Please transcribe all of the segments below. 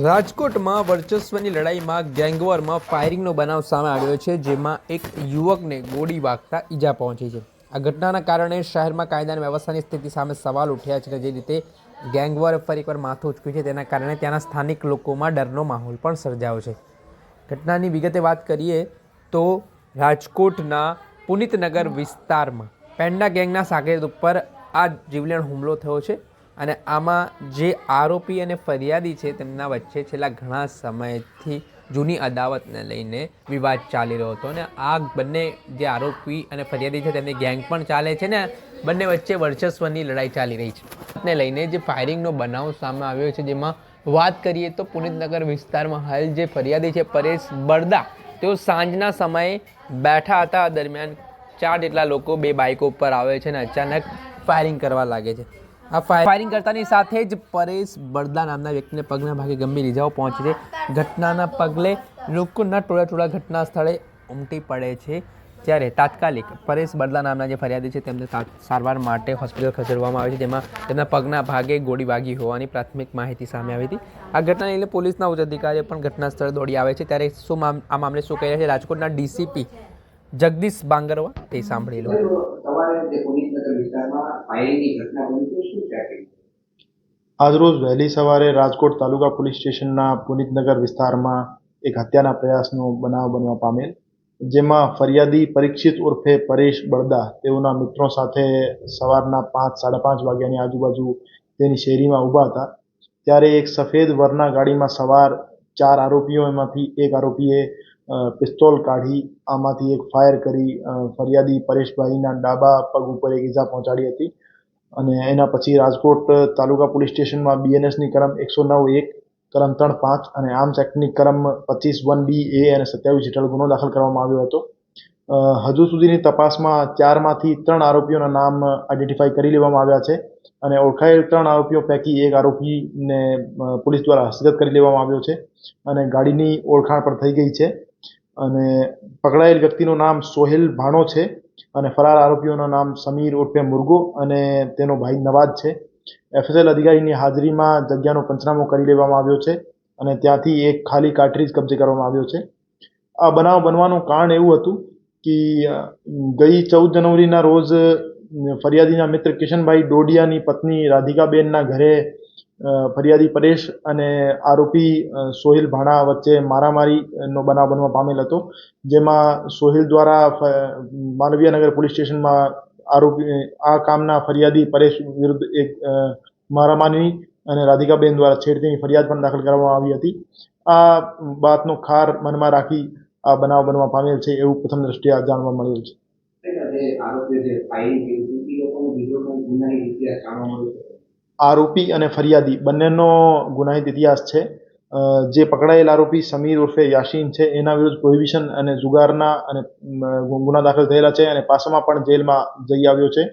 રાજકોટમાં વર્ચસ્વની લડાઈમાં ગેંગવોરમાં ફાયરિંગનો બનાવ સામે આવ્યો છે, જેમાં એક યુવકને ગોળી વાગતા ઈજા પહોંચી છે. આ ઘટનાના કારણે શહેરમાં કાયદા અને વ્યવસ્થાની સ્થિતિ સામે સવાલ ઉઠ્યા છે. જે રીતે ગેંગવોરે ફરી એકવાર માથું ઉચક્યું છે, તેના કારણે ત્યાંના સ્થાનિક લોકોમાં ડરનો માહોલ પણ સર્જાયો છે. ઘટનાની વિગતે વાત કરીએ તો રાજકોટના પુનિતનગર વિસ્તારમાં પેંડા ગેંગના સાકેત ઉપર આ જીવલેણ હુમલો થયો છે. અને આમાં જે આરોપી અને ફરિયાદી છે તેમના વચ્ચે છેલ્લા ઘણા સમયથી જૂની અદાવતને લઈને વિવાદ ચાલી રહ્યો હતો. અને આ બંને જે આરોપી અને ફરિયાદી છે તેમની ગેંગ પણ ચાલે છે ને બંને વચ્ચે વર્ચસ્વની લડાઈ ચાલી રહી છે. ને લઈને જે ફાયરિંગનો બનાવ સામે આવ્યો છે, જેમાં વાત કરીએ તો પુનિતનગર વિસ્તારમાં હાલ જે ફરિયાદી છે પરેશ બરદા, તેઓ સાંજના સમયે બેઠા હતા. દરમિયાન 4 જેટલા લોકો 2 બાઇકો ઉપર આવે છે અને અચાનક ફાયરિંગ કરવા લાગે છે. આ ફાયરિંગ કરતાની સાથે જ પરેશ બરદા નામના વ્યક્તિને પગના ભાગે ગંભીર ઇજાઓ પહોંચી છે. ઘટનાના પગલે લોકોના ટોળા ઘટના સ્થળે ઉમટી પડે છે. ત્યારે તાત્કાલિક પરેશ બરદા નામના જે ફરિયાદી છે તેમને સારવાર માટે હોસ્પિટલ ખસેડવામાં આવે છે, જેમાં તેમના પગના ભાગે ગોળી વાગી હોવાની પ્રાથમિક માહિતી સામે આવી હતી. આ ઘટનાને લઈને પોલીસના ઉચ્ચ અધિકારીઓ પણ ઘટના સ્થળે દોડી આવે છે. ત્યારે આ મામલે શું કહી રહ્યા છે રાજકોટના ડીસીપી જગદીશ બાંગરવા, તે સાંભળી લો. આજરોજ વહેલી સવારે રાજકોટ તાલુકા પોલીસ સ્ટેશનના પુનિતનગર વિસ્તારમાં એક હત્યાના પ્રયાસનો બનાવ બનવા પામેલ, જેમાં ફરિયાદી પરીક્ષિત ઉર્ફે પરેશ બરદા તેઓના મિત્રો સાથે સવારના 5-5:30 વાગ્યાની આજુબાજુ તેની શેરીમાં ઊભા હતા. ત્યારે એક સફેદ વરના ગાડીમાં સવાર 4 આરોપીઓ, એમાંથી એક આરોપીએ પિસ્તોલ કાઢી આમાંથી એક ફાયર કરી ફરિયાદી પરેશભાઈના ડાબા પગ ઉપર એક ઈજા પહોંચાડી હતી. અને એના પછી રાજકોટ તાલુકા પોલીસ સ્ટેશનમાં બીએનએસની કલમ 109(1), કલમ 3(5) અને આર્મ્સ એક્ટની કલમ 25(1)B, A અને 27 હેઠળ ગુનો દાખલ કરવામાં આવ્યો હતો. હજુ સુધીની તપાસમાં 4 માંથી 3 આરોપીઓના નામ આઈડેન્ટિફાઈ કરી લેવામાં આવ્યા છે. અને ઓળખાયેલ 3 આરોપીઓ પૈકી એક આરોપીને પોલીસ દ્વારા હસ્તગત કરી લેવામાં આવ્યો છે અને ગાડીની ઓળખાણ પણ થઈ ગઈ છે. અને પકડાયેલ વ્યક્તિનું નામ સોહેલ ભાણો છે અને ફરાર આરોપીઓનું નામ સમીર ઉર્ફે મુર્ગો અને તેનો ભાઈ નવાજ છે. એફએસએલ અધિકારીની હાજરીમાં જગ્યાનો પંચનામો કરી લેવામાં આવ્યો છે અને ત્યાંથી એક ખાલી કાર્ટ્રીજ કબજે કરવામાં આવ્યો છે. આ બનાવ બનવાનું કારણ એવું હતું કે ગઈ 14 જાન્યુઆરીના રોજ ફરિયાદીના મિત્ર કિશનભાઈ ડોડિયાની પત્ની રાધિકાબેનના ઘરે ફરિયાદી પરેશ અને આરોપી સોહેલ ભાણા વચ્ચે મારામારીનો બનાવ બનવા પામેલ હતો, જેમાં સોહેલ દ્વારા માલવીયાનગર પોલીસ સ્ટેશનમાં આ કામના ફરિયાદી પરેશ વિરુદ્ધ એક મારામારી અને રાધિકાબેન દ્વારા છેડતીની ફરિયાદ પણ દાખલ કરવામાં આવી હતી. આ બાતનો ખાર મનમાં રાખી આ બનાવ બનવા પામેલ છે એવું પ્રથમ દ્રષ્ટિએ જાણવા મળ્યું છે. આરોપી અને ફરિયાદી બંનેનો ગુનાહિત ઇતિહાસ છે. જે પકડાયેલ આરોપી સમીર ઉર્ફે યાસીન છે એના વિરુદ્ધ પ્રોહિબિશન અને જુગારના અને ગુના દાખલ થયેલા છે અને પાસામાં પણ જેલમાં જઈ આવ્યો છે.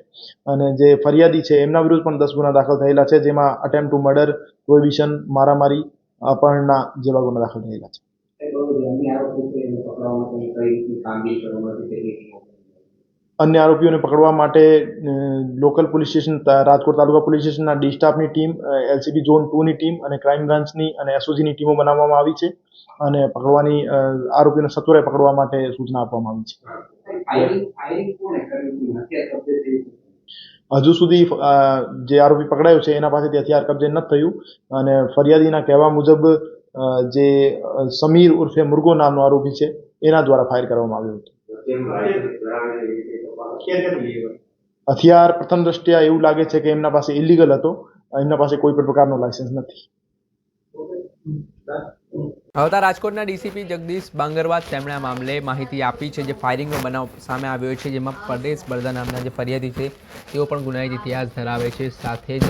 અને જે ફરિયાદી છે એમના વિરુદ્ધ પણ 10 ગુના દાખલ થયેલા છે, જેમાં અટેમ્પ્ટ ટુ મર્ડર, પ્રોહિબિશન, મારામારી, અપહરણના જેવા ગુના દાખલ થયેલા છે. અન્ય આરોપીઓને પકડવા માટે લોકલ પોલીસ સ્ટેશન રાજકોટ તાલુકા પોલીસ સ્ટેશનના ડી સ્ટાફની ટીમ, એલસીબી ઝોન 2ની ટીમ અને ક્રાઇમ બ્રાન્ચની અને એસઓજીની ટીમો બનાવવામાં આવી છે અને પકડવાની આરોપીઓને સત્વરે પકડવા માટે સૂચના આપવામાં આવી છે. હજુ સુધી જે આરોપી પકડાયો છે એના પાસેથી હથિયાર કબજે નથી થયું અને ફરિયાદીના કહેવા મુજબ જે સમીર ઉર્ફે મુર્ગો નામનો આરોપી છે એના દ્વારા ફાયર કરવામાં આવ્યું હતું. હથિયાર પ્રથમ દ્રષ્ટિએ એવું લાગે છે કે એમના પાસે ઇલીગલ હતો, એમના પાસે કોઈ પણ પ્રકારનો લાયસન્સ નથી. હતા રાજકોટના ડીસીપી જગદીશ બાંગરવા, તેમણે આ મામલે માહિતી આપી છે. જે ફાયરિંગનો બનાવ સામે આવ્યો છે, જેમાં પરેશ બરદા નામના જે ફરિયાદી છે તેઓ પણ ગુનાહિત ઇતિહાસ ધરાવે છે. સાથે જ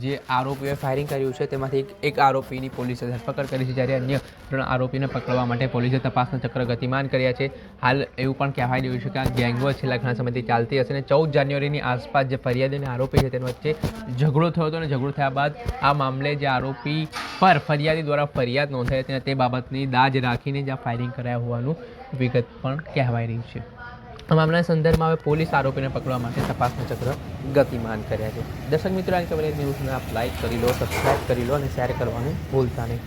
જે આરોપીઓએ ફાયરિંગ કર્યું છે તેમાંથી એક આરોપીની પોલીસે ધરપકડ કરી છે, જ્યારે અન્ય 3 આરોપીને પકડવા માટે પોલીસે તપાસના ચક્ર ગતિમાન કર્યા છે. હાલ એવું પણ કહેવાઈ રહ્યું છે કે આ ગેંગવોર છેલ્લા ઘણા સમયથી ચાલતી હશે અને 14 જાન્યુઆરીની આસપાસ જે ફરિયાદી અને આરોપી છે તેની વચ્ચે ઝઘડો થયો હતો અને ઝઘડો થયા બાદ આ મામલે જે આરોપી પર ફરિયાદી દ્વારા ફરિયાદ નોંધાઈ હતી અને તે બાબતની દાજ રાખીને જ્યાં ફાયરિંગ કરાયા હોવાનું વિગત પણ કહેવાઈ રહ્યું છે. આ મામલાના સંદર્ભમાં હવે પોલીસ આરોપીને પકડવા માટે તપાસના ચક્ર ગતિમાન કર્યા છે. દર્શક મિત્રો, આ કવરેજ ન્યૂઝને આપ લાઇક કરી લો, સબસ્ક્રાઇબ કરી લો અને શેર કરવાનું ભૂલતા નહીં.